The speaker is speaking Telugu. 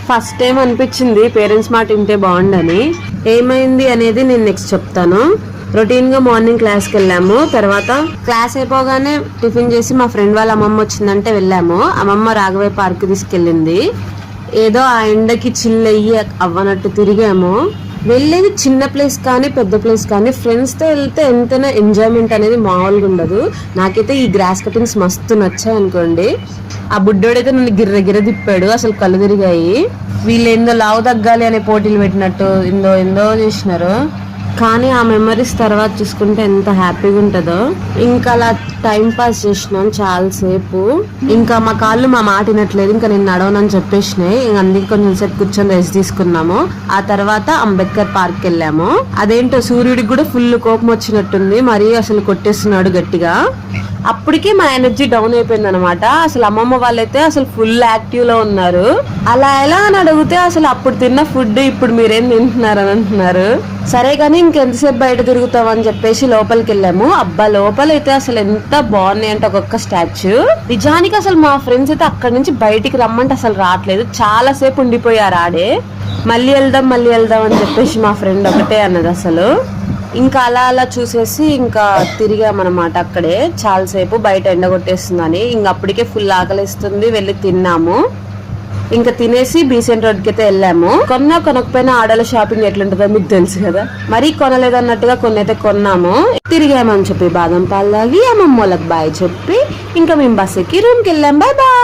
ఫస్ట్ టైం అనిపించింది పేరెంట్స్ మాట వింటే బాగుండని. ఏమైంది అనేది నేను నెక్స్ట్ చెప్తాను. రొటీన్ గా మార్నింగ్ క్లాస్కి వెళ్ళాము. తర్వాత క్లాస్ అయిపోగానే టిఫిన్ చేసి మా ఫ్రెండ్ వాళ్ళ అమ్మమ్మ వచ్చిందంటే వెళ్ళాము. అమ్మమ్మ రాఘవయ్య పార్క్ తీసుకెళ్ళింది. ఏదో ఆ ఎండకి చిల్ అయ్యి అవ్వనట్టు తిరిగాము. వెళ్ళేది చిన్న ప్లేస్ కానీ పెద్ద ప్లేస్ కానీ ఫ్రెండ్స్ తో వెళ్తే ఎంతైనా ఎంజాయ్మెంట్ అనేది మామూలుగా ఉండదు. నాకైతే ఈ గ్రాస్ కటింగ్స్ మస్తు నచ్చాయి అనుకోండి. ఆ బుడ్డోడైతే నన్ను గిర్ర గిర్ర తిప్పాడు, అసలు కళ్ళు తిరిగాయి. వీళ్ళు ఏందో లావు తగ్గాలి అనే పోటీలు పెట్టినట్టు ఎందో చేసినారు. కానీ ఆ మెమరీస్ తర్వాత చూసుకుంటే ఎంత హ్యాపీగా ఉంటుందో. ఇంకా అలా టైం పాస్ చేసినాం చాలాసేపు. ఇంకా మా కాళ్ళు మా మాట వినట్లేదు, ఇంకా నేను నడవనని చెప్పేసినాయి. ఇంక అందుకే కొంచెం సేపు కూర్చొని రెస్ట్ తీసుకున్నాము. ఆ తర్వాత అంబేద్కర్ పార్క్ వెళ్ళాము. అదేంటో సూర్యుడికి కూడా ఫుల్ కోపం వచ్చినట్టుంది, మరీ అసలు కొట్టేస్తున్నాడు గట్టిగా. అప్పటికే మా ఎనర్జీ డౌన్ అయిపోయింది అనమాట. అసలు అమ్మమ్మ వాళ్ళైతే అసలు ఫుల్ యాక్టివ్ లో ఉన్నారు. అలా ఎలా అని అడిగితే అసలు అప్పుడు తిన్న ఫుడ్ ఇప్పుడు మీరేం తింటున్నారు అని అంటున్నారు. సరే కానీ ఇంకెంతసేపు బయట తిరుగుతాం అని చెప్పేసి లోపలికి వెళ్ళాము. అబ్బా లోపలైతే అసలు ఎంత బాగున్నాయి అంటే ఒక్కొక్క స్టాచ్యూ. నిజానికి అసలు మా ఫ్రెండ్స్ అయితే అక్కడి నుంచి బయటికి రమ్మంటే అసలు రావట్లేదు, చాలా సేపు ఉండిపోయారు ఆడే. మళ్ళీ వెళ్దాం అని చెప్పేసి మా ఫ్రెండ్ ఒకటే అన్నది అసలు. ఇంకా అలా చూసేసి ఇంకా తిరిగామన్నమాట. అక్కడే చాలాసేపు బయట ఎండ కొట్టేస్తుందని. ఇంక అప్పటికే ఫుల్ ఆకలిస్తుంది, వెళ్ళి తిన్నాము. ఇంకా తినేసి బీసెంట్ రోడ్కి అయితే వెళ్ళాము. కొనకపోయినా ఆడల షాపింగ్ ఎట్లుంటుందో మీకు తెలుసు కదా. మరీ కొనలేదన్నట్టుగా కొన్ని అయితే కొన్నాము. తిరిగామని చెప్పి బాదం పాలు తాగి అమ్మమ్మోళ్ళకి బాయ్ చెప్పి ఇంకా మేము బస్ ఎక్కి రూమ్కి వెళ్ళాం. Bye bye.